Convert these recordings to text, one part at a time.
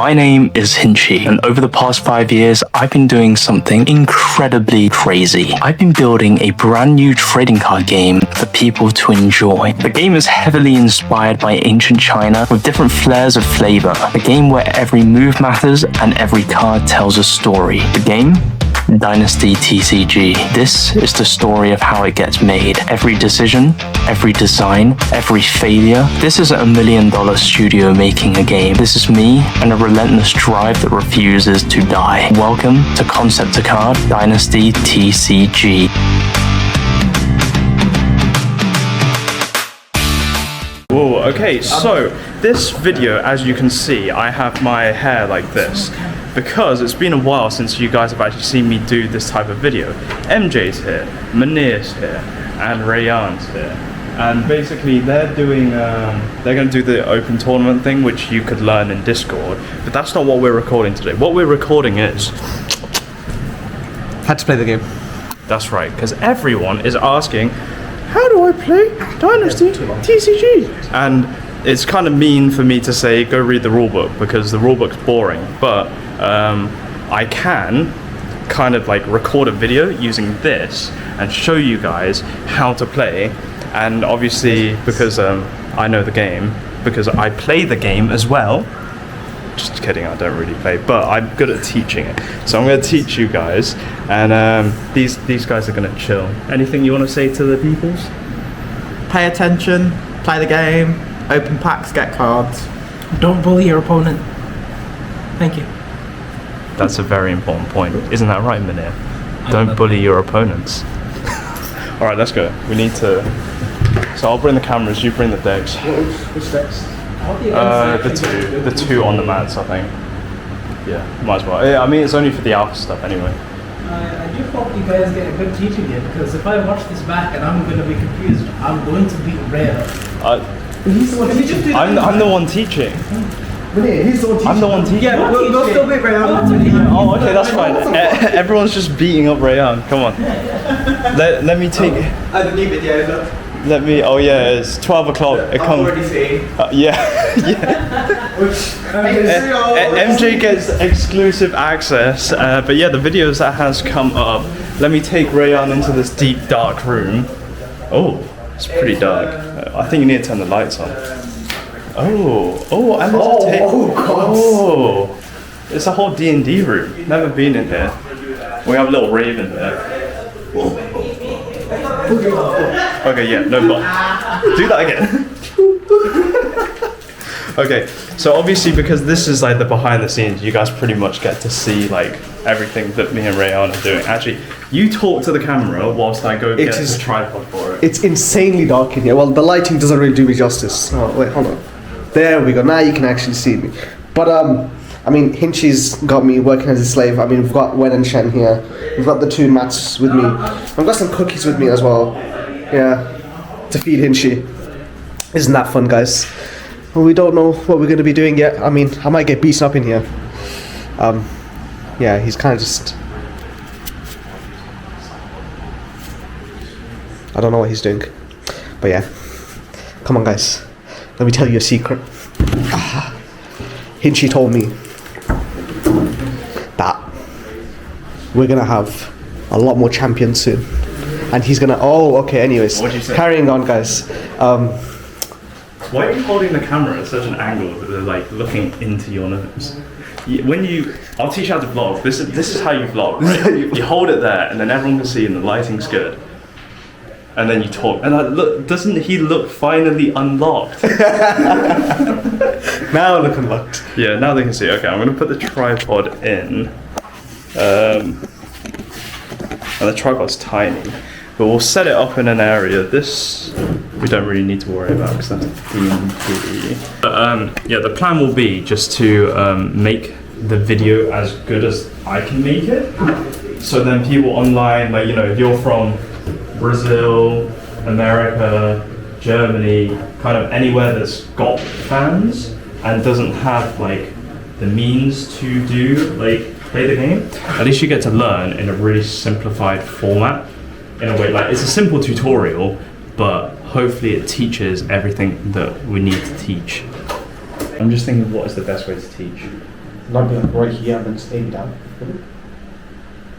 My name is Hinchy, and over the past 5 years, I've been doing something incredibly crazy. I've been building a brand new trading card game for people to enjoy. The game is heavily inspired by ancient China with different flares of flavor. A game where every move matters and every card tells a story. The game? Dynasty TCG. This is the story of how it gets made. Every decision, every design, every failure. This isn't $1 million studio making a game. This is me and a relentless drive that refuses to die. Welcome to Concept to Card Dynasty TCG. Whoa, okay, so this video, as you can see, I have my hair like this because it's been a while since you guys have actually seen me do this type of video. MJ's here, Manir's here, and Rayan's here. And basically they're doing, they're going to do the open tournament thing, which you could learn in Discord, but that's not what we're recording today. What we're recording is... Had to play the game. That's right, because everyone is asking, how do I play Dynasty TCG? And it's kind of mean for me to say, go read the rulebook, because the rulebook's boring, but I can kind of like record a video using this and show you guys how to play. And obviously, because I know the game, because I play the game as well. Just kidding, I don't really play, but I'm good at teaching it. So I'm going to teach you guys, and these guys are going to chill. Anything you want to say to the peoples? Pay attention, play the game, open packs, get cards. Don't bully your opponent. Thank you. That's a very important point. Isn't that right, Manir? Don't bully your opponents. All right, let's go. We need to... So I'll bring the cameras, you bring the decks. Which decks? The two on the mats, I think. Yeah, might as well. Yeah, I mean, it's only for the alpha stuff anyway. I do hope you guys get a good teaching here, because if I watch this back and I'm going to be confused, I'm going to be rare. He's the one teaching. I'm the one teaching. He's the one teaching. I'm the one teaching. Yeah, we'll still beat Rayan. Oh, okay, that's fine. Everyone's just beating up Rayan. Come on. Let me take... The new video, look. Let me... Oh yeah, it's 12 o'clock. It comes... already seen. Yeah. MJ gets exclusive access, but yeah, the videos that has come up. Let me take Rayan into this deep, dark room. Oh, it's pretty dark. I think you need to turn the lights on. Oh, and there's a table. Oh, it's a whole D&D room. Never been in here. We have a little raven there. Okay, yeah, no, but do that again. Okay, so obviously because this is like the behind the scenes, you guys pretty much get to see like everything that me and Rayan are doing. Actually, you talk to the camera whilst I go get the tripod for it. It's insanely dark in here. Well, the lighting doesn't really do me justice. Oh, wait, hold on. There we go. Now you can actually see me. But I mean, Hinchy's got me working as a slave. I mean, we've got Wen and Shen here. We've got the two mats with me. I've got some cookies with me as well. Yeah, to feed Hinchy. Isn't that fun, guys? Well, we don't know what we're going to be doing yet. I mean, I might get beaten up in here. Yeah, he's kind of just... I don't know what he's doing. But yeah. Come on, guys. Let me tell you a secret. Hinchy told me that we're going to have a lot more champions soon. And he's going to... Oh, okay, anyways. What'd you say? Carrying on, guys. Why are you holding the camera at such an angle that they're like looking into your nose? I'll teach you how to vlog. This is how you vlog, right? You hold it there, and then everyone can see, and the lighting's good. And then you talk, and look, doesn't he look finally unlocked? Now I look unlocked. Yeah, now they can see. Okay, I'm gonna put the tripod in. And the tripod's tiny, but we'll set it up in an area. This we don't really need to worry about because that's D&D. But yeah, the plan will be just to make the video as good as I can make it. So then people online, like, you know, if you're from Brazil, America, Germany, kind of anywhere that's got fans and doesn't have like the means to play the game, at least you get to learn in a really simplified format. In a way, like, it's a simple tutorial, but hopefully it teaches everything that we need to teach. I'm just thinking, what is the best way to teach? Not be like right here and then just aim it down.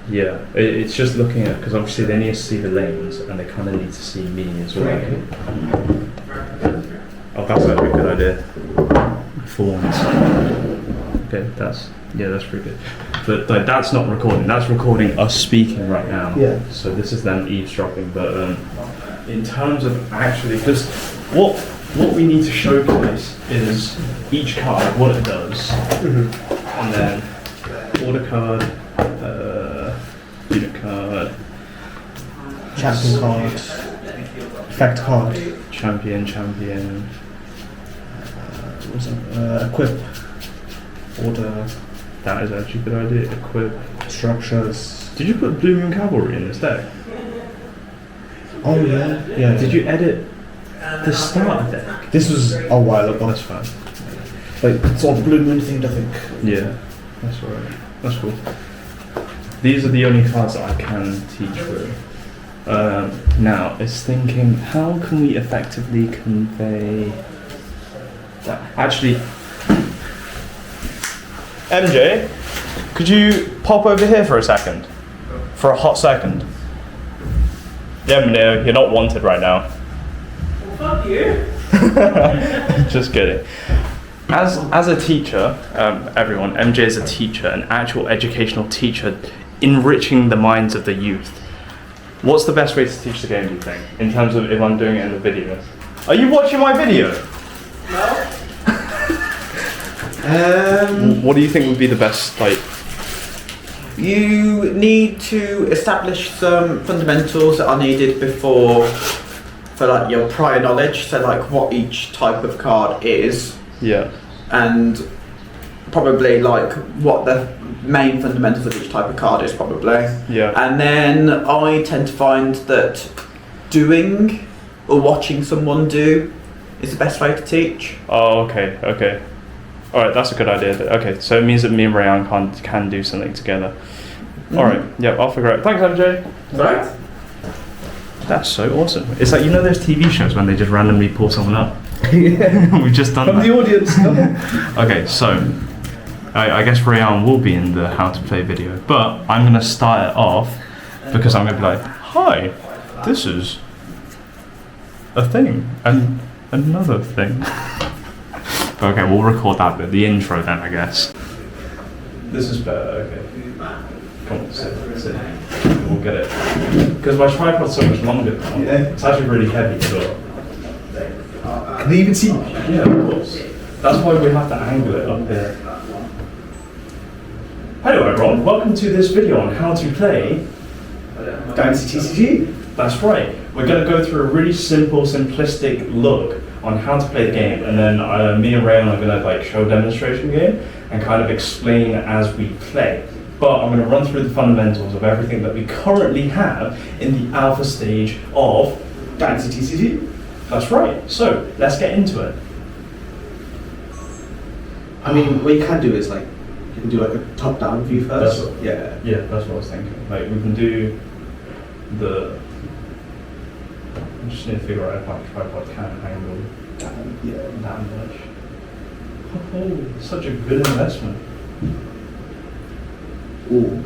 Yeah, it's just looking at, because obviously they need to see the lanes and they kind of need to see me as well. Right. Oh, that's actually a good idea. Forms. Okay, that's pretty good. But like, that's not recording. That's recording us speaking right now. Yeah. So this is them eavesdropping. But in terms of actually, because what we need to showcase is each card, what it does, and then order card, unit card, Champion card. Effect card. champion. What's it? Equip. Order. That is actually a good idea. Equip. Structures. Did you put Blue Moon Cavalry in this deck? Oh yeah. Yeah. Did you edit the starter deck? This was a while ago. That's fine. Like it's all Blue Moon themed, I think. Yeah, that's alright. That's cool. These are the only cards that I can teach with. Now, it's thinking, how can we effectively convey that? Actually, MJ, could you pop over here for a second? For a hot second? Yeah, no, you're not wanted right now. Well, fuck you. Just kidding. As a teacher, everyone, MJ is a teacher, an actual educational teacher, enriching the minds of the youth. What's the best way to teach the game, do you think, in terms of if I'm doing it in the video? Are you watching my video? No. What do you think would be the best, like... You need to establish some fundamentals that are needed for like your prior knowledge, so like what each type of card is, Yeah. and probably like what the main fundamentals of each type of card is probably. Yeah. And then I tend to find that doing or watching someone do is the best way to teach. Oh, okay. Alright, that's a good idea. Okay, so it means that me and Rayan can do something together. Alright, yeah, I'll figure it out. Thanks, MJ. Right. That's so awesome. It's like, you know those TV shows when they just randomly pull someone up? Yeah. We've just done From that. the audience. Okay, so I guess Rayan will be in the how to play video, but I'm going to start it off because I'm going to be like, hi, this is a thing, and another thing. Okay, we'll record that bit, the intro then, I guess. This is better, okay. Come on, sit. We'll get it. Because my tripod's so much longer now. Yeah. It's actually really heavy as well. Can they even see me? Yeah, of course. That's why we have to angle it up here. Hello everyone, welcome to this video on how to play Dynasty TCG. That's right. We're going to go through a really simple, simplistic look on how to play the game, and then me and Rayan are going to like show a demonstration game and kind of explain as we play. But I'm going to run through the fundamentals of everything that we currently have in the alpha stage of Dynasty TCG. That's right. So let's get into it. I mean, what you can do is like, you can do like a top-down view first. That's what- Yeah. Yeah, that's what I was thinking. Like we can do the. I just need to figure out if my tripod can angle Yeah. that much. Oh, such a good investment. Ooh.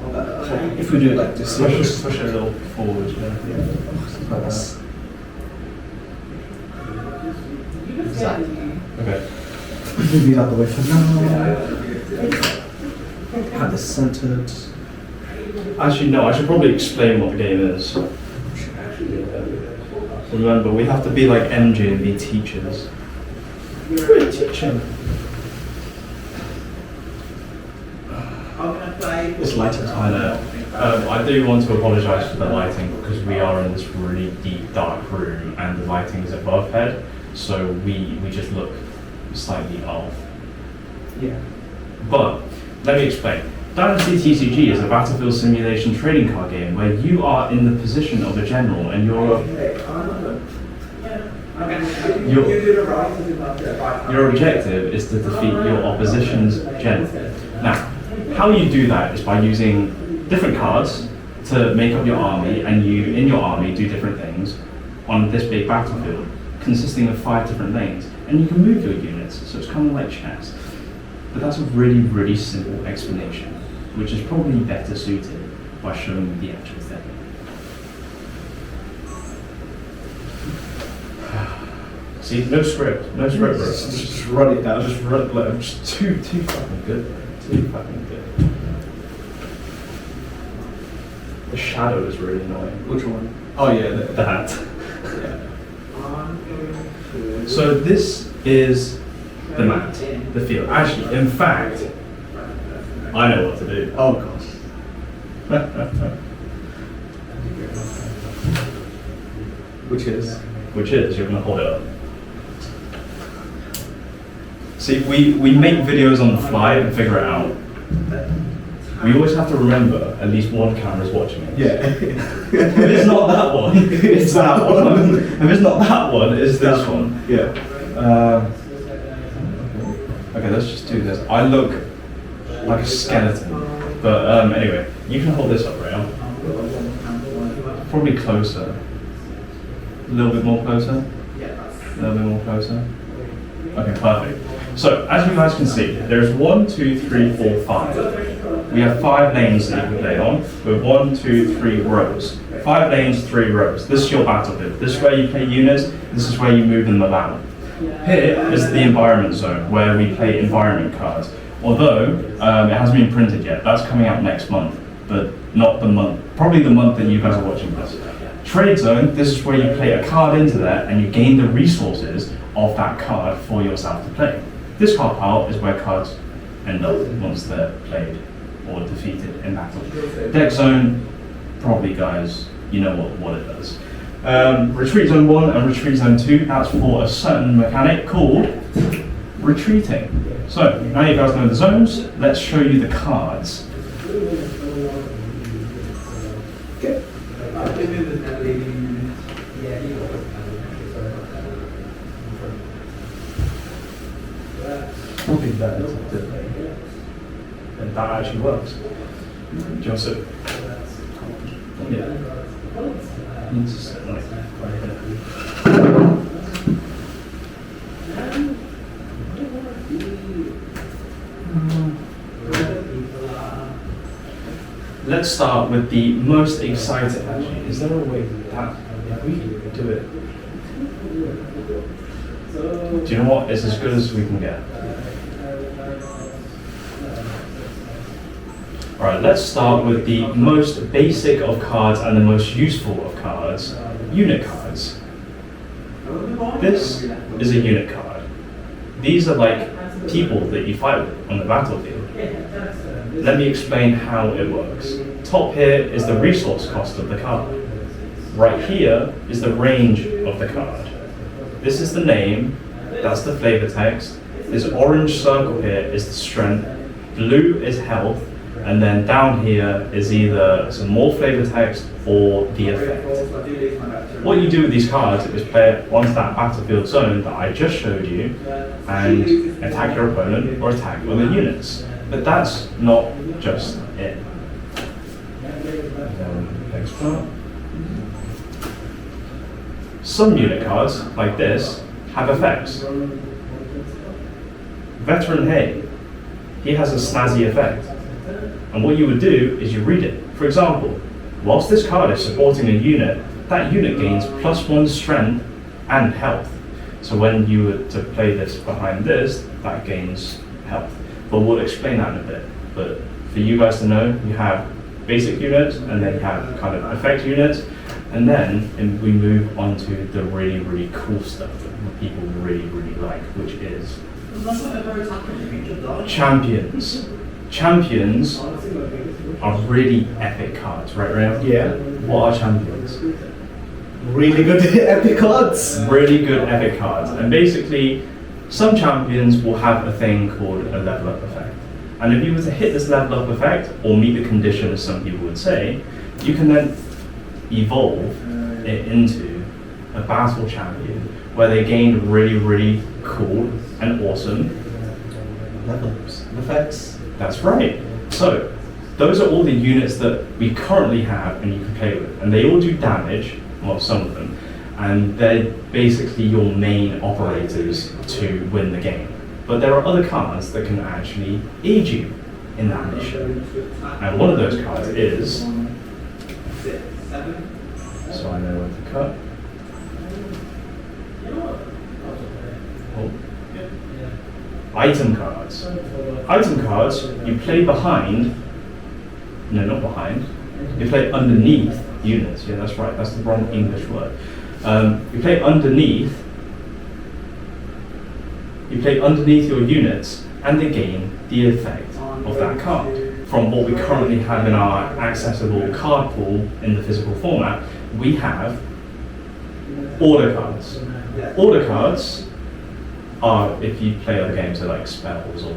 If we do it like this. Push it a little forward. Yeah. Like this. Exactly. Okay. Move these out the way for now. Have this centered. Actually, no. I should probably explain what the game is. Remember, we have to be like MJ and be teachers. We're teaching. It's lighting. I know. I do want to apologise for the lighting because we are in this really deep, dark room and the lighting is above head, so we just look slightly off. Yeah. But let me explain. Dynasty TCG is a battlefield simulation trading card game where you are in the position of a general and your objective is to defeat your opposition's general. Now, how you do that is by using different cards to make up your army, and you, in your army, do different things on this big battlefield consisting of 5 different lanes, and you can move your units, so it's kind of like chess. But that's a really, really simple explanation, which is probably better suited by showing you the actual thing. See, no script, bro. Just run it down. Just run it, like, just too fucking good, bro. Too fucking good. The shadow is really annoying. Which one? Oh yeah, That. So this is the mat, the field. Actually, in fact, I know what to do. Oh gosh. Which is? Which is, you're gonna hold it up. See, we make videos on the fly and figure it out. We always have to remember at least one camera's watching it. Yeah. If it's not that one, it's that one. If it's not that one, it's this one. Yeah. Okay, let's just do this. I look like a skeleton. But anyway, you can hold this up right now. Probably closer. A little bit more closer. A little bit more closer. Okay, perfect. So, as you guys can see, there's 1, 2, 3, 4, 5. We have 5 lanes that you can play on, with 1, 2, 3 rows. 5 lanes, 3 rows. This is your battlefield. This is where you play units, this is where you move them about. Here is the environment zone, where we play environment cards. Although, it hasn't been printed yet, that's coming out next month, but not the month, probably the month that you guys are watching this. Trade zone, this is where you play a card into there and you gain the resources of that card for yourself to play. This card pile is where cards end up once they're played or defeated in battle. Deck zone, probably guys, you know what it does. Retreat zone 1 and retreat zone 2, that's for a certain mechanic called retreating. So, now you guys know the zones, let's show you the cards. Okay. Probably that is a good thing. And that actually works. Joseph. Yeah. Needs to sit like right here. Let's start with the most exciting actually. Is there a way that we can do it? Do you know what? It's as good as we can get. Alright, let's start with the most basic of cards and the most useful of cards, unit cards. This is a unit card. These are like people that you fight with on the battlefield. Let me explain how it works. Top here is the resource cost of the card. Right here is the range of the card. This is the name, that's the flavor text. This orange circle here is the strength, blue is health, and then down here is either some more flavor text or the effect. What you do with these cards is play it onto that battlefield zone that I just showed you and attack your opponent or attack other units. But that's not just it. Next part. Some unit cards, like this, have effects. Veteran Hay, he has a snazzy effect. And what you would do is you read it. For example, whilst this card is supporting a unit, that unit gains +1 strength and health. So when you were to play this behind this, that gains health. But we'll explain that in a bit. But for you guys to know, you have basic units, and then you have kind of effect units, and then we move on to the really, really cool stuff that people really, really like, which is champions. Champions are really epic cards, right, Ram? Yeah. What are champions? Really good epic cards. Really good epic cards. And basically, some champions will have a thing called a level up effect. And if you were to hit this level up effect, or meet the condition as some people would say, you can then evolve it into a battle champion, where they gain really, really cool and awesome level ups effects. That's right. So, those are all the units that we currently have and you can play with. And they all do damage, well, some of them, and they're basically your main operators to win the game. But there are other cards that can actually aid you in that mission. And one of those cards is, so I know when to cut. Oh. Item cards. Item cards, you play behind, no, not behind, you play underneath units. Yeah, that's right, that's the wrong English word. You play underneath your units and they gain the effect of that card. From what we currently have in our accessible card pool in the physical format, we have order cards. Order cards are, if you play other games, they're like spells or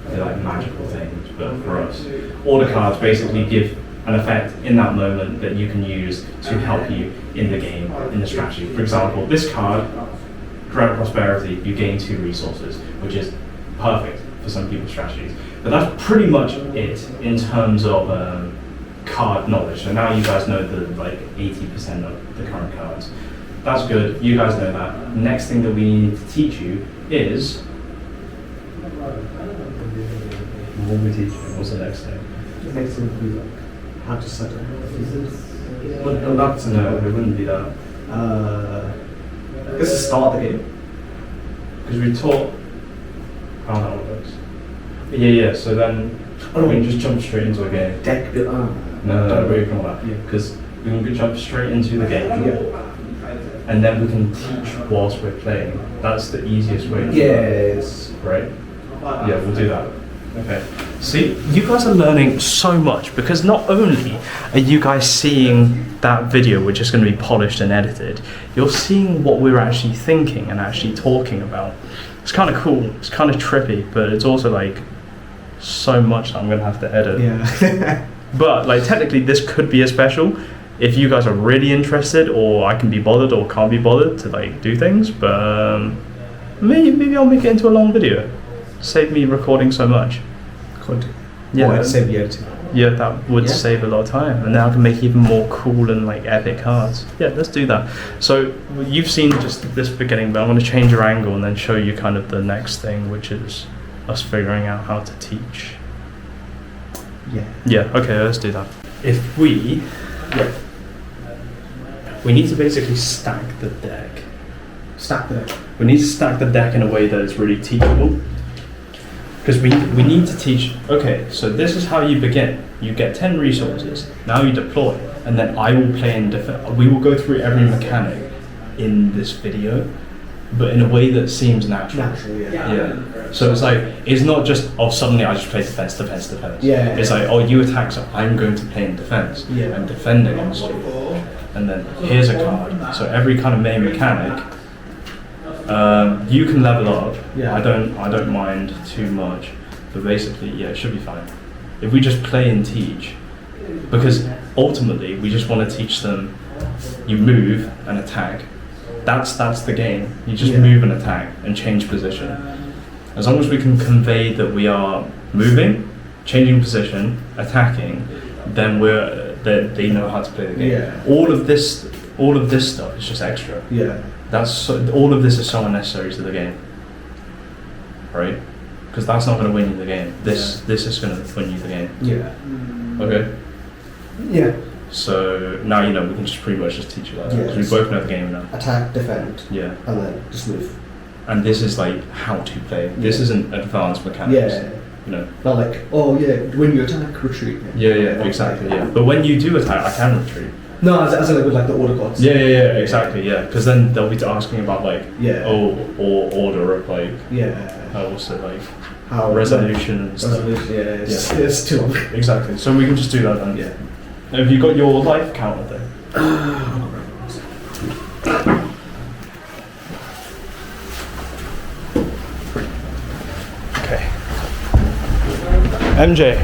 they're like magical things, but for us, order cards basically give an effect in that moment that you can use to help you in the game, in the strategy. For example, this card, Grant Prosperity, you gain 2 resources, which is perfect for some people's strategies. But that's pretty much it in terms of card knowledge. So now you guys know the 80% of the current cards. That's good, you guys know that. Next thing that we need to teach you is... What will we teach you? What's the next thing? The next thing would be like how to set up. No, it wouldn't be that. This is start the game. Because we taught how that works. Yeah, so then we can just jump straight into a game. Deck build. No, we ignore that. Because we can jump straight into the game. And then we can teach whilst we're playing. That's the easiest way to do Yes. that. Right? Yeah, we'll do that. Okay. See, you guys are learning so much because not only are you guys seeing that video, which is going to be polished and edited, you're seeing what we're actually thinking and actually talking about. It's kind of cool, it's kind of trippy, but it's also like so much that I'm going to have to edit. Yeah. But like technically this could be a special if you guys are really interested, or I can be bothered or can't be bothered to like do things, but maybe I'll make it into a long video. Save me recording so much. Could. Yeah, Or save the editing. Yeah, that would save a lot of time, and then I can make even more cool and like epic cards. Yeah, let's do that. So you've seen just this beginning, but I'm going to change your angle and then show you kind of the next thing, which is us figuring out how to teach. Yeah, okay, let's do that. If we need to basically stack the deck. Stack the deck. We need to stack the deck in a way that is really teachable. Because we need to teach, okay, so this is how you begin. You get 10 resources, now you deploy, and then I will play in we will go through every mechanic in this video, but in a way that seems natural. Yeah. So it's like, it's not just, oh, suddenly I just play defense. Yeah. It's like, oh, you attack, so I'm going to play in defense. Yeah. I'm defending against you. And then here's a card. So every kind of main mechanic, you can level up. Yeah. I don't mind too much, but basically, yeah, it should be fine. If we just play and teach, because ultimately we just want to teach them. You move and attack. That's the game. You just move and attack and change position. As long as we can convey that we are moving, changing position, attacking, then they know how to play the game. Yeah. All of this stuff is just extra. Yeah. All of this is so unnecessary to the game, right? Because that's not going to win you the game. This is going to win you the game. Yeah. Okay. Yeah. So now you know we can just pretty much just teach you that because we both know the game now. Attack, defend. Yeah. And then just move. And this is like how to play. This isn't advanced mechanics. Yeah. You know. Not like, oh yeah, when you attack, retreat. Yeah, exactly. Yeah. But when you do attack, I can retreat. No, as in like with like the order cards. Yeah, exactly. Yeah, because then they'll be asking about like or order of like what's it like how resolution and stuff. It's too long. Exactly. So we can just do that then. Yeah. Have you got your life counter there? Okay. MJ,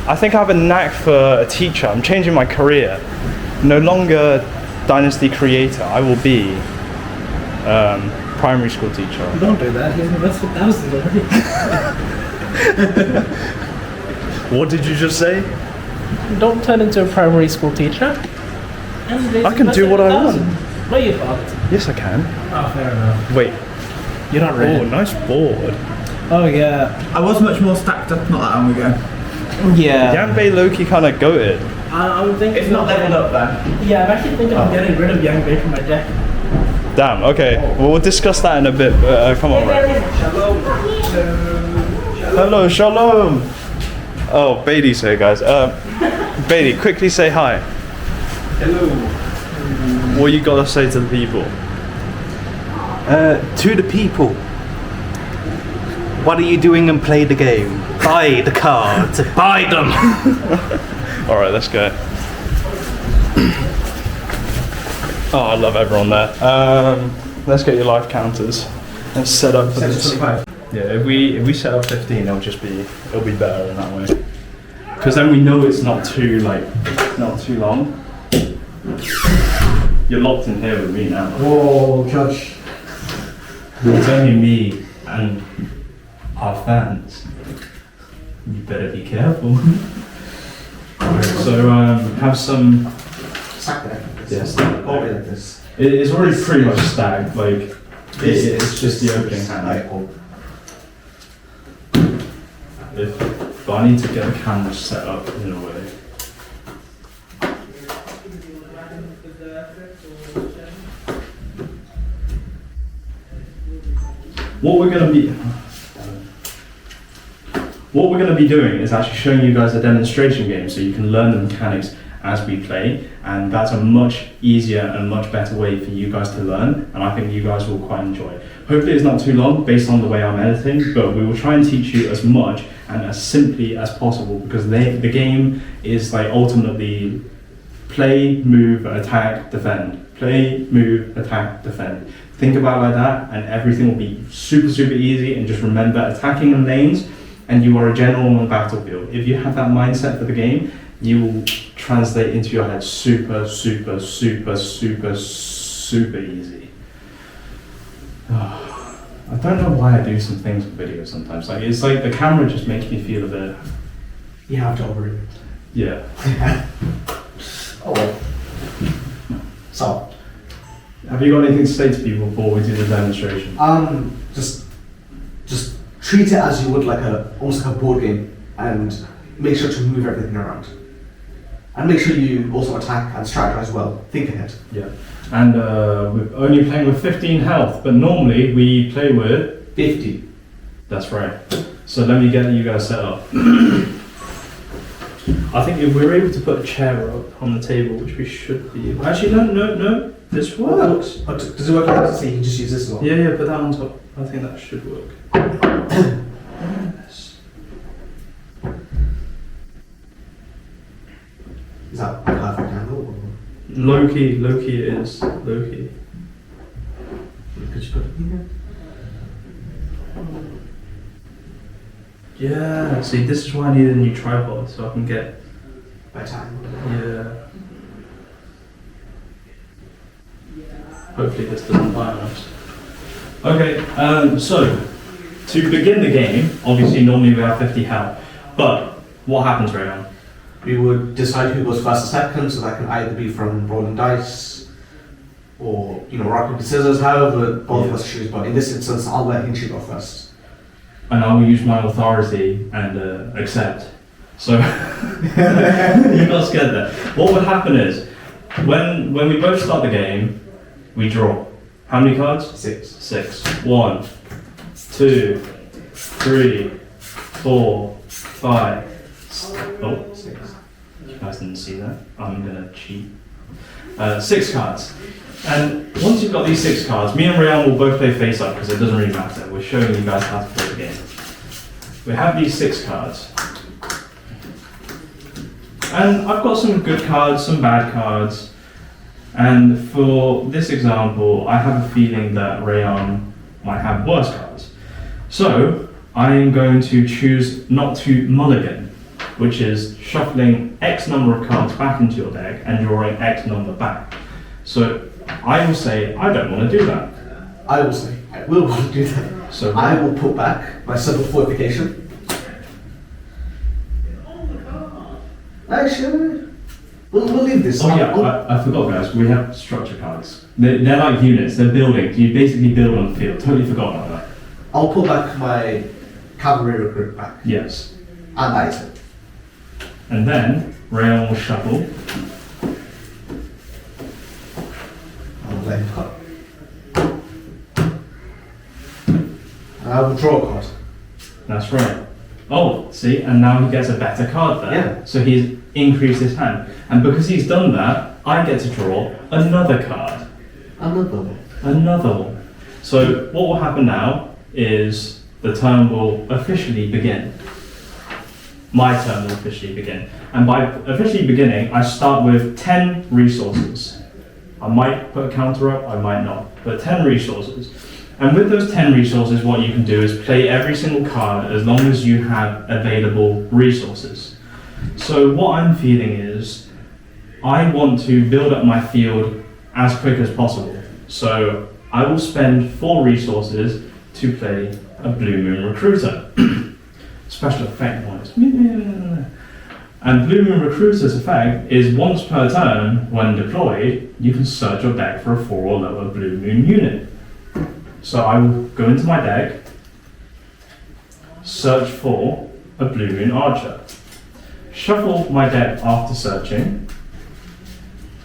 I think I have a knack for a teacher. I'm changing my career. No longer Dynasty creator. I will be primary school teacher. Don't do that. That's what that was already. What did you just say? Don't turn into a primary school teacher. I can do what I want. No, you can't. Yes, I can. Oh, fair enough. Wait. You're not Oh, ready. nice board. Oh yeah. I was much more stacked up not that long ago. Yeah. Yanbei Loki kind of goated. I'm thinking. It's not leveled up then. Yeah, I'm actually thinking of getting rid of Yang Bei from my deck. Damn. Okay. Well, we'll discuss that in a bit. But come on, Ray. Hello, Shalom. Oh, Beatty's here, guys. Beatty, quickly say hi. Hello. What you gotta say to the people? To the people. What are you doing and play the game? Buy the cards. Buy them. All right, let's go. Oh, I love everyone there. Let's get your life counters and set up for this. 25. Yeah, if we set up 15, it'll be better in that way. Because then we know it's not too long. You're locked in here with me now. Whoa, Judge. It's only me and our fans. You better be careful. So have some. Sack there. Yes. Hold it like this. It's already pretty much stacked. Like it's just the opening hand. But I need to get the camera set up in a way. What we're gonna be doing is actually showing you guys a demonstration game so you can learn the mechanics as we play, and that's a much easier and much better way for you guys to learn, and I think you guys will quite enjoy it. Hopefully it's not too long based on the way I'm editing, but we will try and teach you as much and as simply as possible, because the game is like ultimately play, move, attack, defend. Play, move, attack, defend. Think about it like that and everything will be super easy, and just remember attacking in lanes and you are a general on the battlefield. If you have that mindset for the game, you will translate into your head super easy. I don't know why I do some things with videos sometimes. Like it's like the camera just makes me feel a bit. You have to overeat it. Yeah. Oh well. So, Have you got anything to say to people before we do the demonstration? just treat it as you would like almost like a board game, and make sure to move everything around. And make sure you also attack and strategize well. Think ahead. Yeah. And we're only playing with 15 health, but normally we play with 50. That's right. So let me get you guys set up. I think if we're able to put a chair up on the table, which we should be. Actually, no. This works. Oh, does it work like that? So you can just use this as well. Yeah, put that on top. I think that should work. Yes. Is that a perfect angle? Or? Low-key it is. Low-key. Could you put it in here? Yeah, see, this is why I need a new tripod, so I can get. Better angle. Yeah. Hopefully this doesn't bite us. Okay, so to begin the game, obviously normally we have 50 health, but what happens, Rayon? We would decide who goes first or second, so that can either be from rolling dice or, rock, paper, scissors, however both of us choose. But in this instance, I'll let Hinchy go first. And I will use my authority and accept. So you're not scared there. What would happen is when we both start the game, we draw. How many cards? 6. 6. 1, 2, 3, 4, 5. Oh, 6. You guys didn't see that. I'm gonna cheat. 6 cards. And once you've got these 6 cards, me and Rayan will both play face up because it doesn't really matter. We're showing you guys how to play the game. We have these 6 cards. And I've got some good cards, some bad cards. And for this example, I have a feeling that Rayon might have worse cards. So I am going to choose not to mulligan, which is shuffling X number of cards back into your deck and drawing X number back. So I will say, I don't want to do that. I will say, I will want to do that. So I will put back my simple fortification. Actually, We'll leave this. Oh yeah, I forgot, guys. We have structure cards. They're like units. They're building. You basically build on the field. Totally forgot about that. I'll pull back my cavalry recruit back. Yes. And that is it. And then Rayon will shuffle. I'll let him cut. And I will draw a card. That's right. Oh, see, and now he gets a better card there. Yeah. So he's increased his hand. And because he's done that, I get to draw another card. Another one. Another one. So what will happen now is the turn will officially begin. My turn will officially begin. And by officially beginning, I start with 10 resources. I might put a counter up, I might not, but 10 resources. And with those 10 resources, what you can do is play every single card as long as you have available resources. So what I'm feeling is, I want to build up my field as quick as possible. So I will spend 4 resources to play a Blue Moon Recruiter. Special effect wise. And Blue Moon Recruiter's effect is once per turn, when deployed, you can search your deck for a 4 or lower Blue Moon unit. So I will go into my deck, search for a Blue Moon Archer. Shuffle my deck after searching.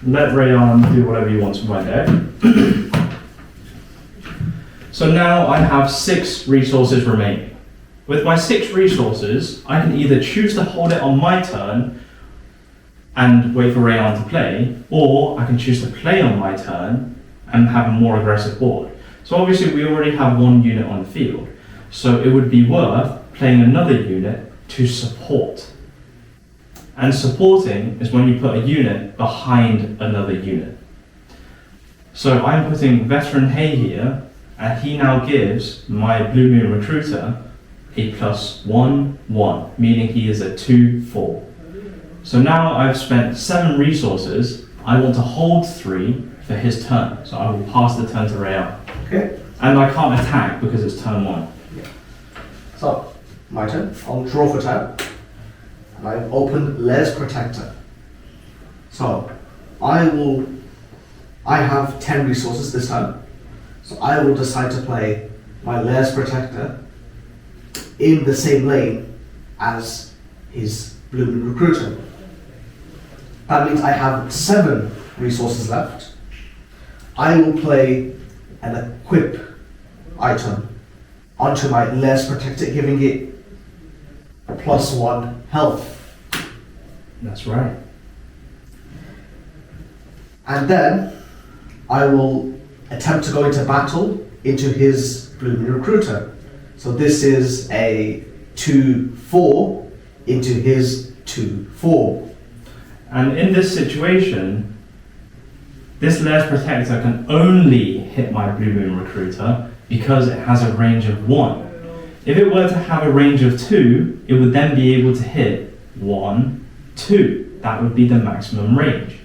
Let Rayon do whatever he wants with my deck. So now I have 6 resources remaining. With my 6 resources, I can either choose to hold it on my turn and wait for Rayon to play, or I can choose to play on my turn and have a more aggressive board. So obviously we already have 1 unit on the field, so it would be worth playing another unit to support. And supporting is when you put a unit behind another unit. So I'm putting Veteran Hay here, and he now gives my Blue Moon Recruiter a +1/1, meaning he is a 2/4. So now I've spent 7 resources. I want to hold 3 for his turn, so I will pass the turn to Rayon. Okay. And I can't attack because it's turn 1. So, my turn. I'll draw for turn. And I've opened Lair's Protector. So, I have 10 resources this time. So I will decide to play my Lair's Protector in the same lane as his Blue Moon Recruiter. That means I have 7 resources left. I will play an equip item onto my Lair's Protector, giving it +1 health. That's right. And then I will attempt to go into battle into his Blue Moon Recruiter. So this is a 2/4 into his 2/4. And in this situation, this Lair's Protector can only hit my Blue Moon Recruiter because it has a range of 1. If it were to have a range of 2, it would then be able to hit 1, 2. That would be the maximum range.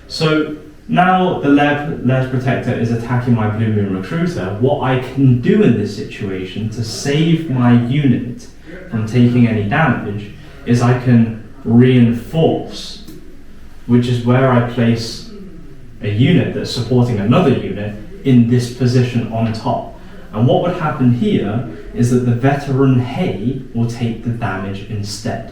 So now the Lair's Protector is attacking my Blue Moon Recruiter. What I can do in this situation to save my unit from taking any damage is I can reinforce, which is where I place a unit that's supporting another unit in this position on top. And what would happen here is that the Veteran Hay will take the damage instead.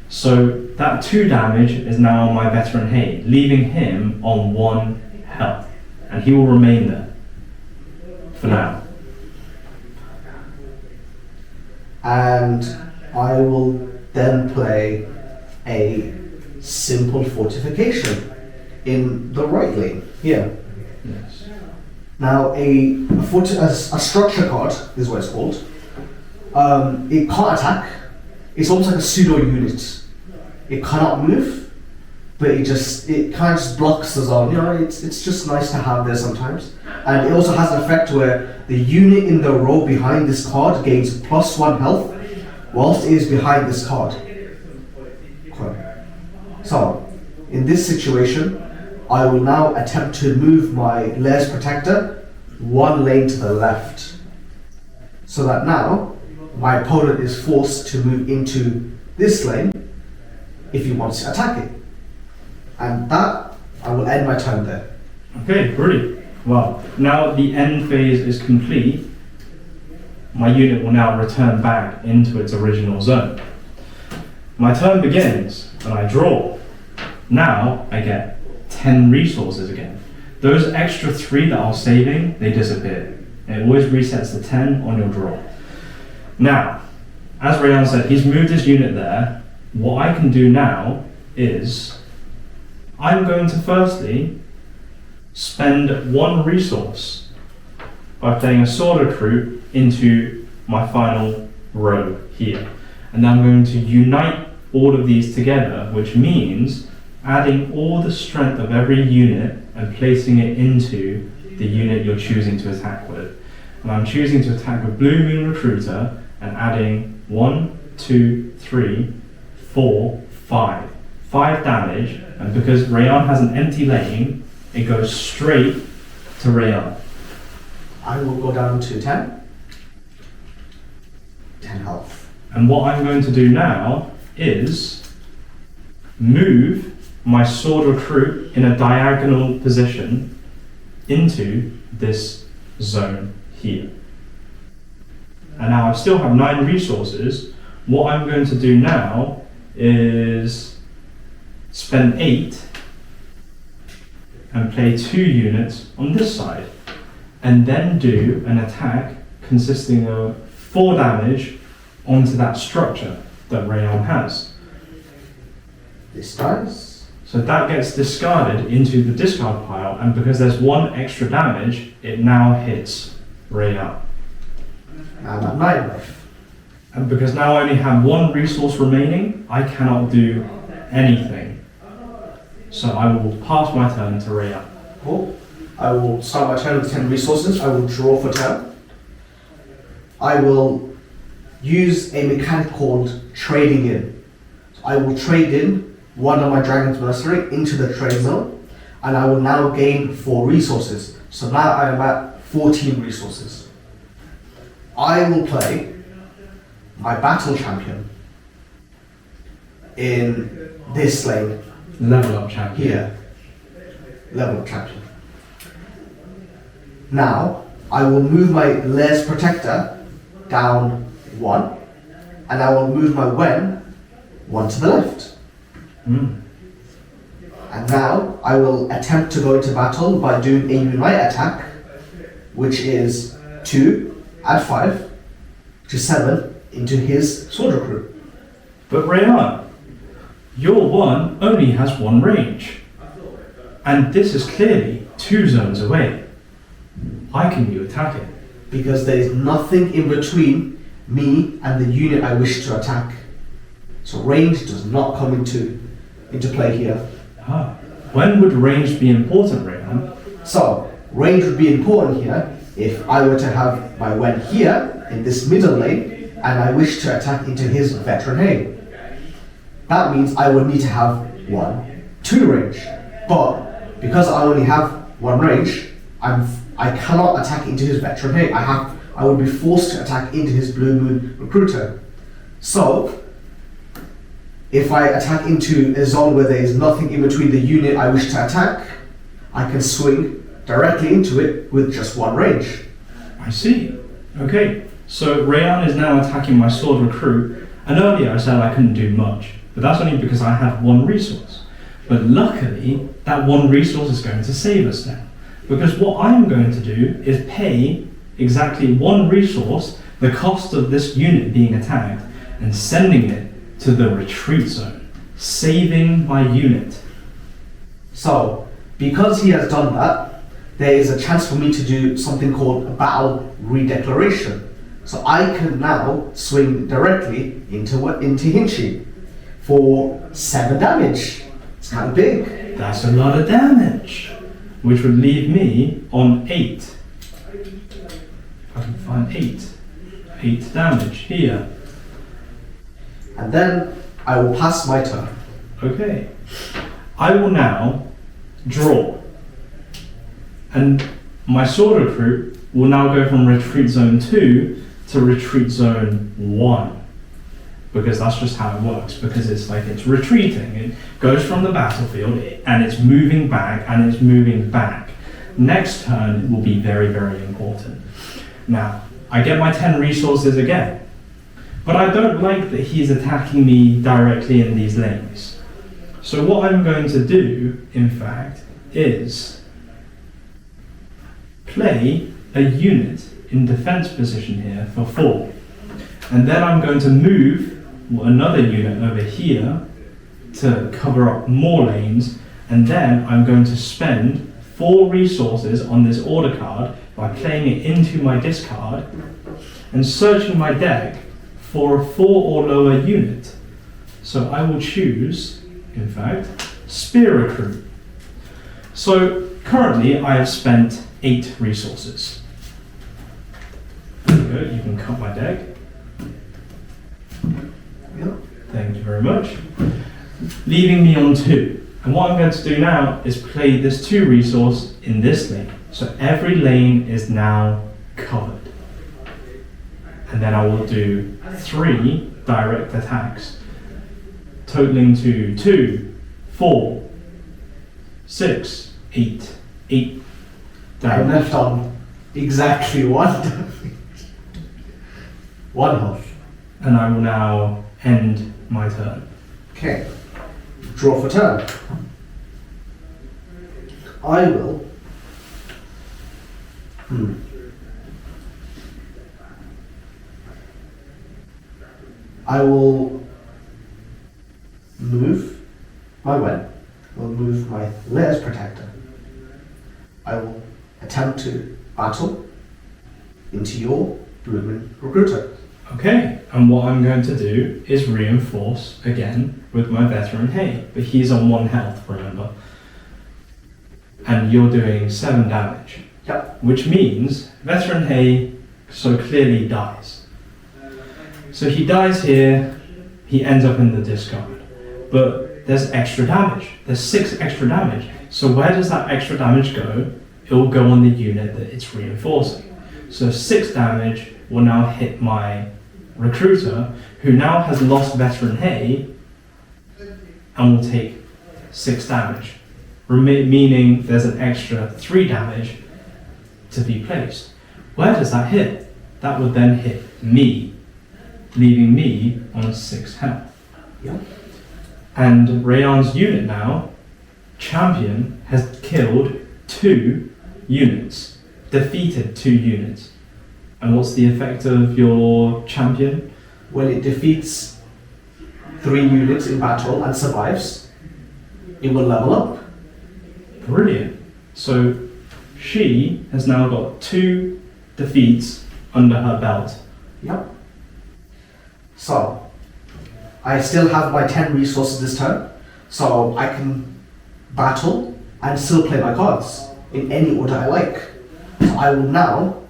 So that 2 damage is now on my Veteran Hay, leaving him on 1 health. And he will remain there for now. And I will then play a simple fortification in the right lane here. Yes. Now a structure card is what it's called. It can't attack. It's almost like a pseudo unit. It cannot move, but it kind of just blocks the zone. You know, it's just nice to have there sometimes. And it also has an effect where the unit in the row behind this card gains +1 health, whilst it is behind this card. Okay. So, in this situation, I will now attempt to move my Lair's Protector 1 lane to the left, so that now my opponent is forced to move into this lane if he wants to attack it. And that, I will end my turn there. Okay, brilliant. Well, now the end phase is complete. My unit will now return back into its original zone. My turn begins and I draw. Now I get 10 resources again. Those extra 3 that I was saving, they disappear. It always resets to 10 on your draw. Now, as Rayan said, he's moved his unit there. What I can do now is, I'm going to firstly spend 1 resource by playing a sword recruit into my final row here. And then I'm going to unite all of these together, which means adding all the strength of every unit and placing it into the unit you're choosing to attack with. And I'm choosing to attack with Blue Moon Recruiter and adding 1, 2, 3, 4, 5. 5 damage, and because Rayan has an empty lane, it goes straight to Rayan. I will go down to 10. 10 health. And what I'm going to do now is move my sword recruit in a diagonal position into this zone here. And now I still have 9 resources. What I'm going to do now is spend 8 and play 2 units on this side, and then do an attack consisting of 4 damage onto that structure that Rayan has. This dies. So that gets discarded into the discard pile, and because there's 1 extra damage, it now hits Rayan. I'm at 9 life. And because now I only have 1 resource remaining, I cannot do anything. So I will pass my turn to Rayan. Cool. I will start my turn with 10 resources. I will draw for turn. I will use a mechanic called trading in. So I will trade in one of my Dragon's Mercenary into the trade zone, and I will now gain 4 resources. So now I am at 14 resources. I will play my battle champion in this lane Level up champion. here. Level up champion. Now I will move my Lairs Protector down 1, and I will move my Wen 1 to the left. Mm. And now I will attempt to go into battle by doing a unite attack, which is 2, add 5 to 7 into his sword recruit. But Rayan, your one only has 1 range. And this is clearly 2 zones away. Why can you attack it? Because there is nothing in between me and the unit I wish to attack. So range does not come into play here. Ah. When would range be important, Rayan? So range would be important here if I were to have my Wen here in this middle lane and I wish to attack into his veteran hay. That means I would need to have 1, 2 range. But because I only have 1 range, I cannot attack into his veteran hay. I would be forced to attack into his Blue Moon Recruiter. So if I attack into a zone where there is nothing in between the unit I wish to attack, I can swing directly into it with just 1 range. I see. Okay, so Rayan is now attacking my sword recruit, and earlier I said I couldn't do much, but that's only because I had 1 resource. But luckily, that 1 resource is going to save us now, because what I'm going to do is pay exactly 1 resource, the cost of this unit being attacked, and sending it to the retreat zone, saving my unit. So, because he has done that, there is a chance for me to do something called a battle redeclaration. So I can now swing directly into Hinchy for 7 damage. It's kind of big. That's a lot of damage, which would leave me on 8. If I can find 8 damage here. And then I will pass my turn. Okay, I will now draw, and my sword recruit will now go from retreat zone 2 to retreat zone 1. because that's just how it works, because it's like it's retreating. It goes from the battlefield and it's moving back and it's moving back. Next turn will be very, very important. Now, I get my 10 resources again, but I don't like that he's attacking me directly in these lanes. So what I'm going to do, in fact, is play a unit in defense position here for 4. And then I'm going to move another unit over here to cover up more lanes, and then I'm going to spend 4 resources on this order card by playing it into my discard and searching my deck for a 4 or lower unit. So I will choose, in fact, Spear Recruit. So currently I have spent 8 resources. There you go, you can cut my deck. Thank you very much. Leaving me on 2. And what I'm going to do now is play this 2 resource in this lane. So every lane is now covered. And then I will do 3 direct attacks, totaling to 2, 4, 6, 8. 8 I damage. left on exactly 1 damage. 1 health. And I will now end my turn. Okay. Draw for turn. I will. I will move my Wen. Will move my Layers Protector. I will attempt to battle into your Blooming Recruiter. Okay, and what I'm going to do is reinforce again with my Veteran Hay, but he's on 1 health, remember? And you're doing 7 damage. Yep. Which means Veteran Hay so clearly dies. So he dies here, he ends up in the discard. But there's extra damage. There's 6 extra damage. So where does that extra damage go? It will go on the unit that it's reinforcing. So 6 damage will now hit my Recruiter, who now has lost Veteran Hay, and will take 6 damage. Meaning there's an extra 3 damage to be placed. Where does that hit? That would then hit me, leaving me on 6 health. Yep. And Rayan's unit now, Champion, has killed 2 units, defeated 2 units. And what's the effect of your Champion? When it defeats 3 units in battle and survives, it will level up. Brilliant. So she has now got 2 defeats under her belt. Yep. So, I still have my 10 resources this turn, so I can battle and still play my cards in any order I like. So I will now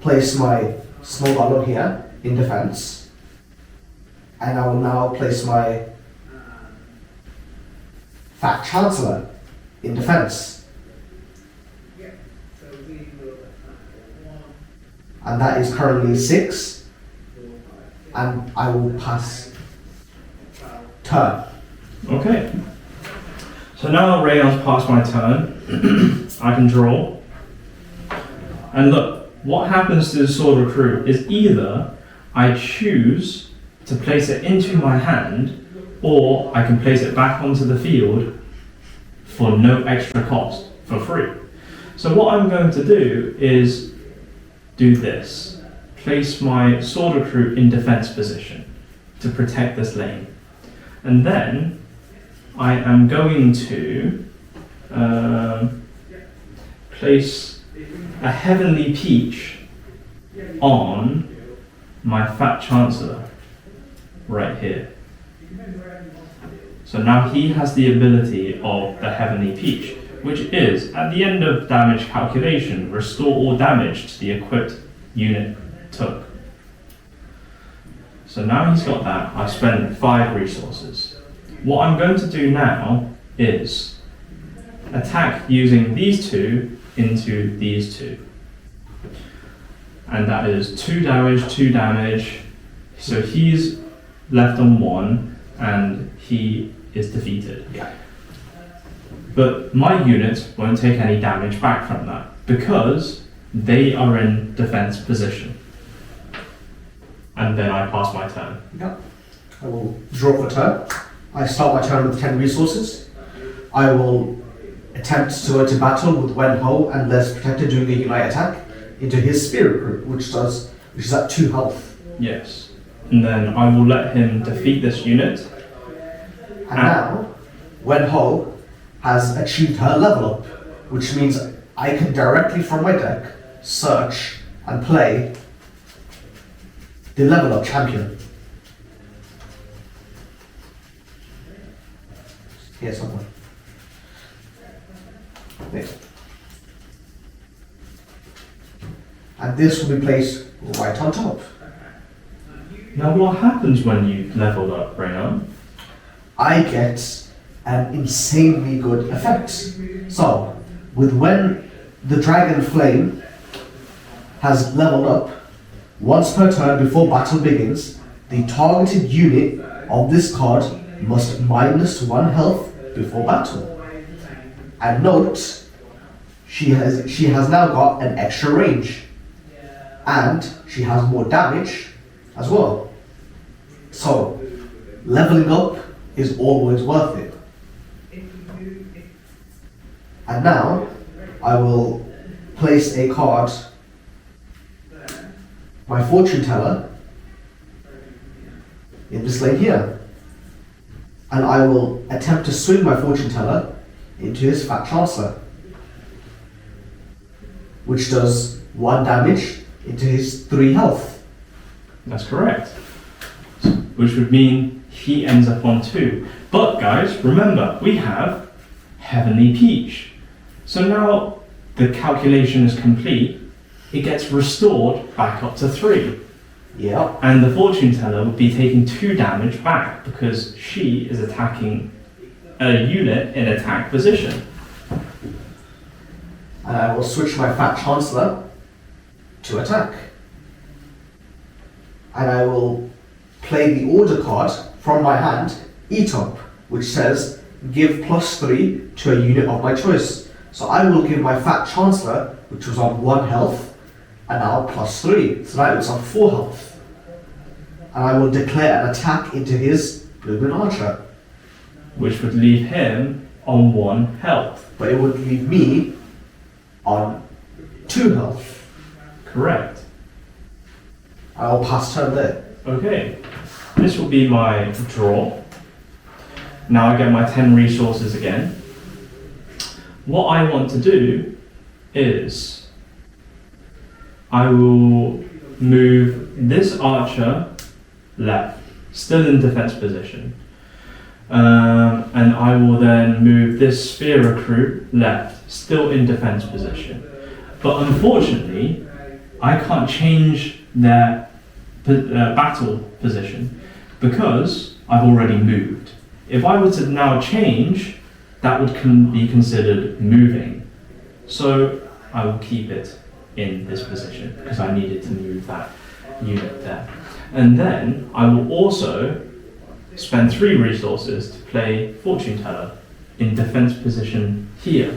place my Snow Golem here in defense, and I will now place my Fat Chancellor in defense. And that is currently 6, and I will pass turn. Okay. So now Rayan's passed my turn. I can draw. And look, what happens to the Sword Recruit is either I choose to place it into my hand, or I can place it back onto the field for no extra cost, for free. So what I'm going to do is do this. Place my Sword Recruit in defense position to protect this lane. And then I am going to place a Heavenly Peach on my Fat Chancellor right here. So now he has the ability of the Heavenly Peach, which is, at the end of damage calculation, restore all damage to the equipped unit took. So now he's got that. I've spent 5 resources. What I'm going to do now is attack using these 2 into these 2. And that is 2 damage, 2 damage. So he's left on 1, and he is defeated. Yeah. But my units won't take any damage back from that because they are in defense position. And then I pass my turn. Yeah. I will draw for turn. I start my turn with 10 resources. I will attempt to enter battle with Wen Ho and Les Protector doing a unite attack into his spirit group, which is at 2 health. Yes. And then I will let him defeat this unit. And now, Wen Ho has achieved her level up, which means I can directly from my deck search and play the level up champion. Here somewhere. There. And this will be placed right on top. Now what happens when you level up, Reyna? I get an insanely good effect. So, with when the Dragon Flame has leveled up, once per turn before battle begins, the targeted unit of this card must -1 health before battle. And note, she has now got an extra range, and she has more damage as well. So, leveling up is always worth it. And now, I will place a card, my Fortune Teller, in this lane here. And I will attempt to swing my Fortune Teller into his Fat Chancellor, which does 1 damage into his 3 health. That's correct. Which would mean he ends up on 2. But guys, remember, we have Heavenly Peach. So now the calculation is complete, it gets restored back up to 3. Yeah. And the Fortune Teller would be taking 2 damage back because she is attacking a unit in attack position. And I will switch my Fat Chancellor to attack. And I will play the order card from my hand, Eat Up, which says give +3 to a unit of my choice. So I will give my Fat Chancellor, which was on 1 health, and now +3. So now it's on 4 health. And I will declare an attack into his Blue Moon Archer. Which would leave him on 1 health. But it would leave me on 2 health. Correct. I'll pass turn there. Okay. This will be my draw. Now I get my 10 resources again. What I want to do is I will move this archer left, still in defense position. And I will then move this spear recruit left, still in defense position. But unfortunately, I can't change their battle position because I've already moved. If I were to now change, that would be considered moving. So I will keep it in this position because I needed to move that unit there. And then I will also spend 3 resources to play Fortune Teller in defense position here.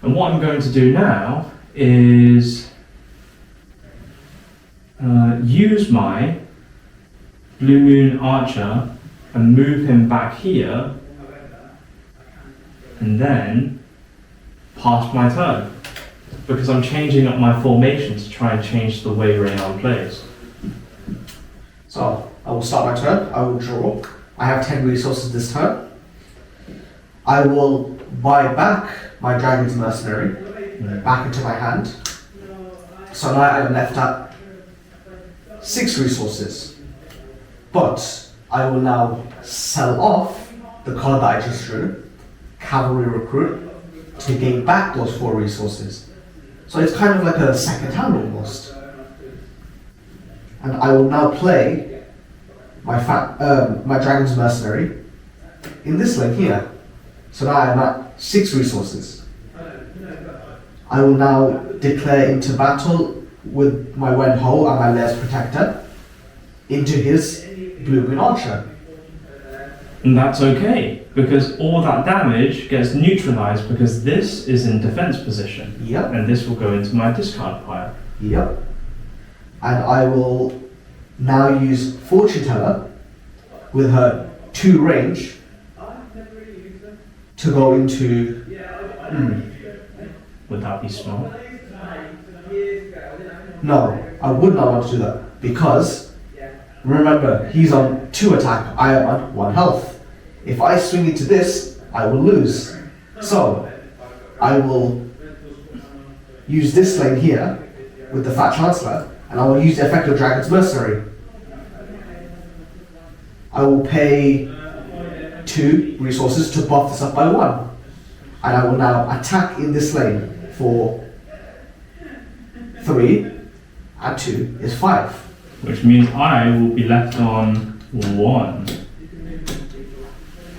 And what I'm going to do now is use my Blue Moon Archer and move him back here, and then pass my turn. Because I'm changing up my formation to try and change the way Rayon plays. So I will start my turn. I will draw. I have 10 resources this turn. I will buy back my Dragon's Mercenary back into my hand. So now I'm left at 6 resources. But I will now sell off the card that I just drew, Cavalry Recruit, to gain back those 4 resources. So it's kind of like a second hand almost. And I will now play my Dragon's Mercenary in this lane here. So now I'm at 6 resources. I will now declare into battle with my Wen Ho and my Les Protector into his blue-green archer. And that's okay, because all that damage gets neutralized because this is in defense position. Yep. And this will go into my discard pile. Yep. And I will now use Fortune Teller with her 2 range to go into. Would that be smart? No, I would not want to do that because remember he's on 2 attack, I am on 1 health. If I swing into this, I will lose. So I will use this lane here with the Fat Chancellor, and I will use the effect of Dragon's Mercenary. I will pay 2 resources to buff this up by 1. And I will now attack in this lane for 3, and 2 is 5. Which means I will be left on 1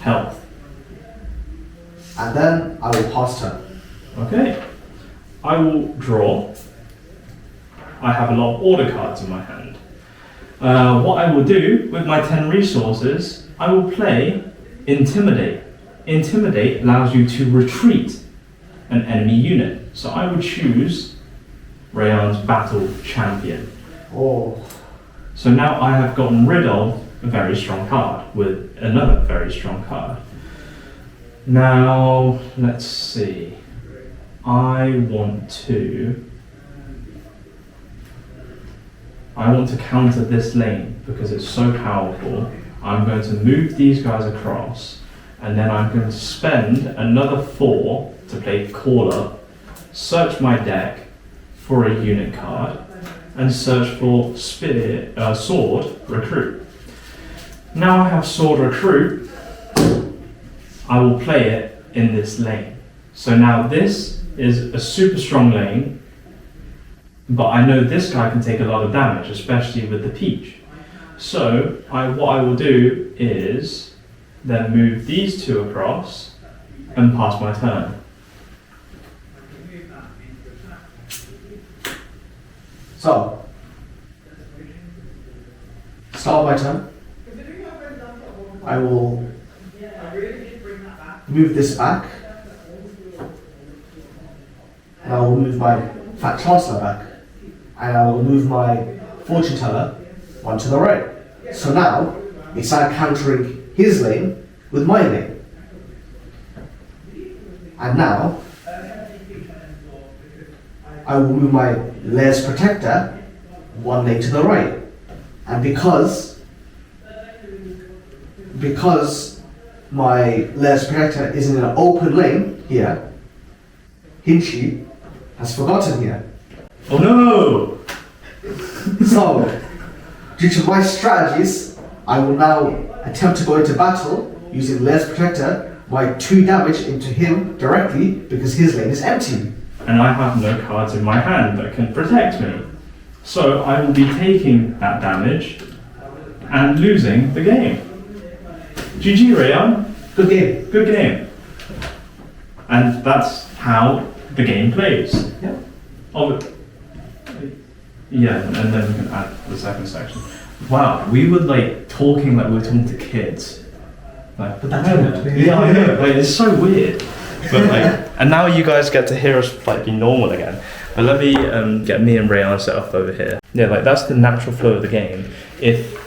health. And then I will pass turn. Okay. I will draw. I have a lot of order cards in my hand. What I will do with my 10 resources, I will play Intimidate. Intimidate allows you to retreat an enemy unit. So I would choose Rayon's Battle Champion. Oh. So now I have gotten rid of a very strong card with another very strong card. Now, let's see. I want to counter this lane because it's so powerful. I'm going to move these guys across, and then I'm going to spend another 4 to play Call Up, search my deck for a unit card, and search for Sword Recruit. Now I have Sword Recruit, I will play it in this lane. So now this is a super strong lane, but I know this guy can take a lot of damage, especially with the Peach. So what I will do is then move these 2 across and pass my turn. So, start my turn. I will move this back. And I will move my Fat Chancellor back. And I will move my Fortune Teller 1 to the right. So now, it's like countering his lane with my lane. And now, I will move my Lairs Protector 1 lane to the right. And because my Lairs Protector is in an open lane here, Hinchy has forgotten here. Oh no! So, due to my strategies, I will now attempt to go into battle using Lairs Protector, my 2 damage into him directly because his lane is empty. And I have no cards in my hand that can protect me. So I will be taking that damage and losing the game. GG, Rayon. Good game. Good game. And that's how the game plays. Yeah. Oh, yeah, and then we can add the second section. Wow, we were like talking like we were talking to kids. Like, But that's good. yeah, I know. Like, it's so weird. But like, and now you guys get to hear us like be normal again. But let me get me and Rayon set up over here. Yeah, like that's the natural flow of the game. If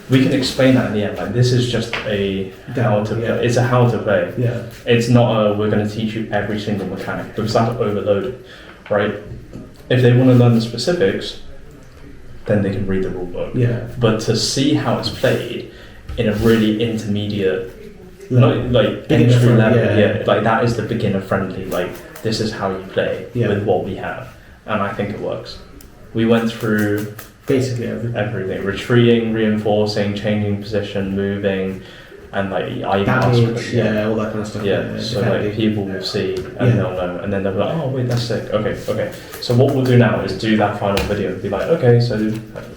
we can explain that in the end, like this is just a how to play. It's a how to play. Yeah. It's not a we're going to teach you every single mechanic because that's overloaded, right? If they want to learn the specifics, then they can read the rule book. Yeah. But to see how it's played in a really intermediate, like Beginner entry level, friendly, yeah. like that is the beginner friendly. Like this is how you play Yeah. with what we have, and I think it works. We went through Basically everything. retreating, reinforcing, changing position, moving, and like I Damage, all that kind of stuff. yeah, so like defending. people will see and Yeah. they'll know, and then they'll be like, oh wait, that's sick. Okay. So what we'll do now is do that final video and be like, okay, so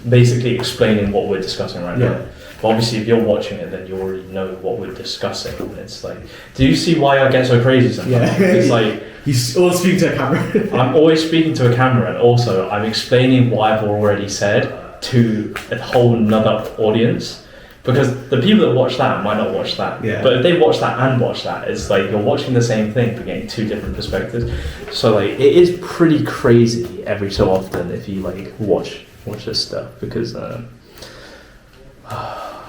basically explaining what we're discussing right Yeah. now. But obviously, if you're watching it, then you already know what we're discussing. And it's like, do you see why I get so crazy sometimes? Yeah. It's like You all speak to a camera. I'm always speaking to a camera, and also I'm explaining what I've already said to a whole nother audience. Because the people that watch that might not watch that. Yeah. But if they watch that and watch that, it's like you're watching the same thing but getting two different perspectives. So like it is pretty crazy every so often if you like watch this stuff because I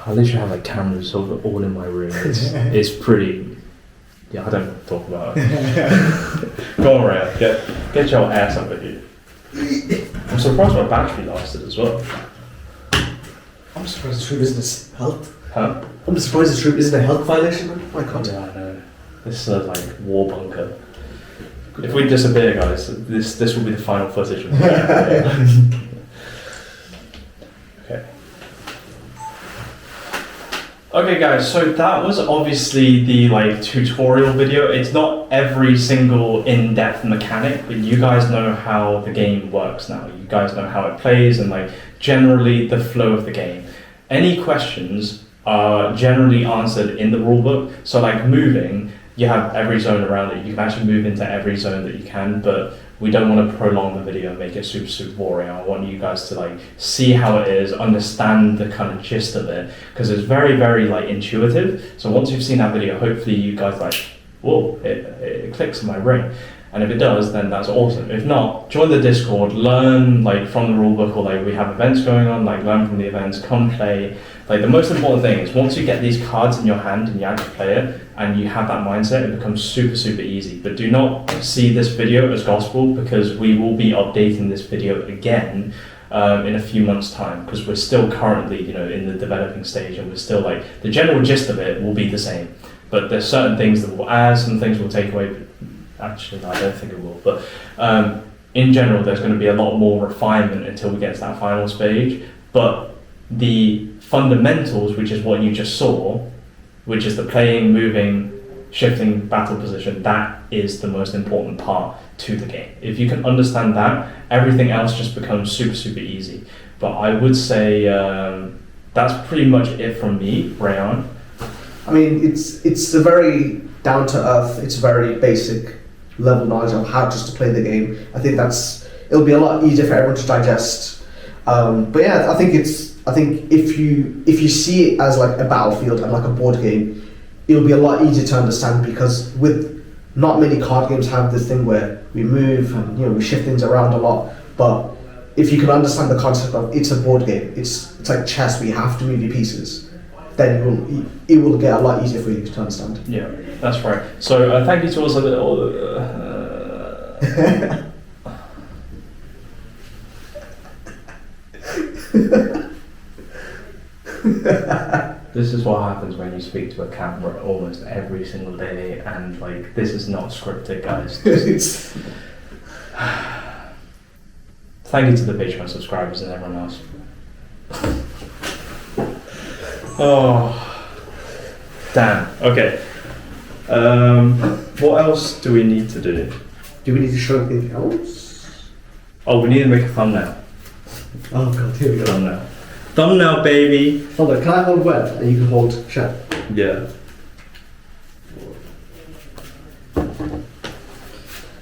literally have like cameras all in my room. It's pretty. Yeah, I don't talk about it. Go on, Raya. Get your ass up at you. I'm surprised my battery lasted as well. I'm surprised the troop isn't a health. Huh? I'm surprised the troop isn't a health violation. Man. Oh my god. Yeah, I know. This is a like war bunker. If we disappear, guys, this will be the final footage of the game. Okay. Okay, guys. So that was obviously the like tutorial video. It's not every single in-depth mechanic, but you guys know how the game works now. You guys know how it plays and like generally the flow of the game. Any questions are generally answered in the rulebook. So like moving, you have every zone around it. You can actually move into every zone that you can, but we don't want to prolong the video and make it super, super boring. I want you guys to like see how it is, understand the kind of gist of it, because it's very, very like intuitive. So once you've seen that video, hopefully you guys like, whoa, it clicks in my brain. And if it does, then that's awesome. If not, join the Discord, learn like from the rulebook, or like we have events going on, like learn from the events, come play. Like the most important thing is once you get these cards in your hand and you actually play it and you have that mindset, it becomes super, super easy. But do not see this video as gospel because we will be updating this video again in a few months' time because we're still currently, in the developing stage and we're still like, the general gist of it will be the same. But there's certain things that we'll add, some things we'll take away. Actually, no, I don't think it will. But in general, there's going to be a lot more refinement until we get to that final stage. But the fundamentals, which is what you just saw, which is the playing, moving, shifting, battle position, that is the most important part to the game. If you can understand that, everything else just becomes super, super easy. But I would say that's pretty much it from me, Rayon. I mean, it's a very down to earth. It's very basic level knowledge of how just to play the game. I think it'll be a lot easier for everyone to digest. But yeah, I think if you see it as like a battlefield and like a board game, it'll be a lot easier to understand because with not many card games have this thing where we move and we shift things around a lot. But if you can understand the concept of it's a board game, it's like chess where you have to move your pieces, then it will get a lot easier for you to understand. Yeah, that's right. So thank you to all This is what happens when you speak to a camera almost every single day, and like this is not scripted, guys. Thank you to the Patreon subscribers and everyone else. Oh, damn. Okay. What else do we need to do? Do we need to show anything else? Oh, we need to make a thumbnail. Oh god, here we go. Thumbnail, baby. Hold on, can I hold web and you can hold chat? Yeah.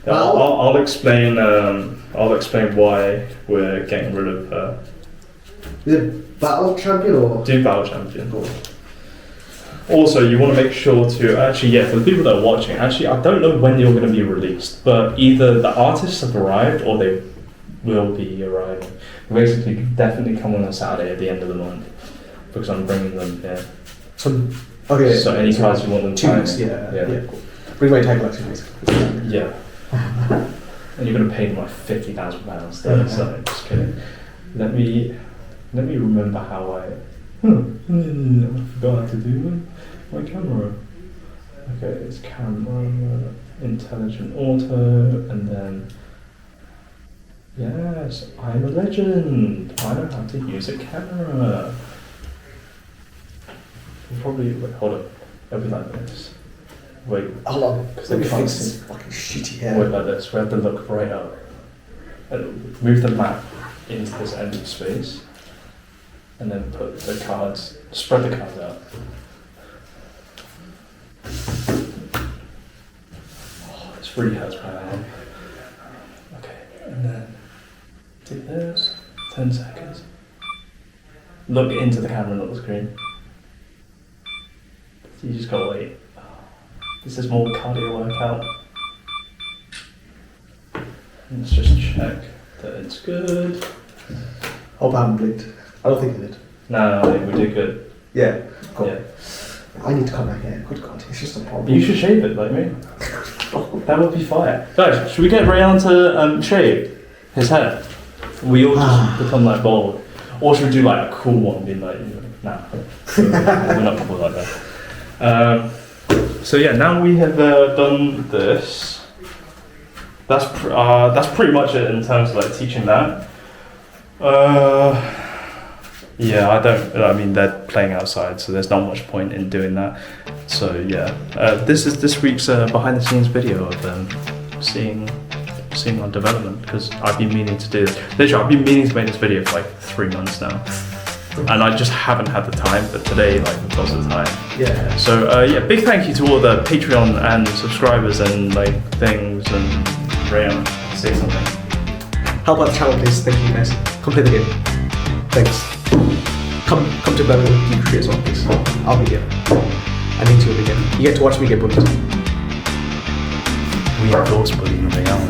I'll explain. I'll explain why we're getting rid of. Is it battle champion or? Do battle champion. Also, you want to make sure to actually, for the people that are watching, actually, I don't know when you're going to be released, but either the artists have arrived or they will be arriving. Basically, definitely come on a Saturday at the end of the month because I'm bringing them here. So any cards you want them 2 weeks, yeah. Cool. Bring my tag collection, basically. Yeah. And you're going to pay them like £50,000 there, so just kidding. Let me remember how I forgot how to do my camera. Okay, it's camera, intelligent auto, and then yes, I'm a legend. I know how to use a camera. Probably hold up. It'll be like this. Wait, hold on, because let they me can't fix see. this fucking shitty hair. Wait, like this. We have to look right up. And move the map into this empty space, and then put the cards. Spread the cards out. Oh, this really hurts my arm. Okay, and then do this. 10 seconds. Look into the camera, not the screen. You just gotta wait. This is more cardio workout. Let's just check that it's good. Hope I haven't blinked. I don't think I did. No, I think we did good. Yeah. Cool. Yeah. I need to cut my hair. Good God, it's just a problem. You should shave it like me. That would be fire. Guys, should we get Rayan to shave his head? We all just become like bald. Or should we do like a cool one, being like, nah, we're not people like that. So yeah, now we have done this. That's pretty much it in terms of like teaching that. Yeah, I mean they're playing outside, so there's not much point in doing that. So yeah, this is this week's behind the scenes video of them seeing our development, because I've been meaning to do this. Literally, I've been meaning to make this video for like 3 months now, and I just haven't had the time. But today, like, we've got the time. Yeah. So yeah, big thank you to all the Patreon and subscribers and like things, and Rayan, say something. Help out the channel, please. Thank you, guys. Come play the game. Thanks. Come to Birmingham Geek Tree as well, please. I'll be here. I need you to be here. You get to watch me get bullied. We endorse bullying Rayan.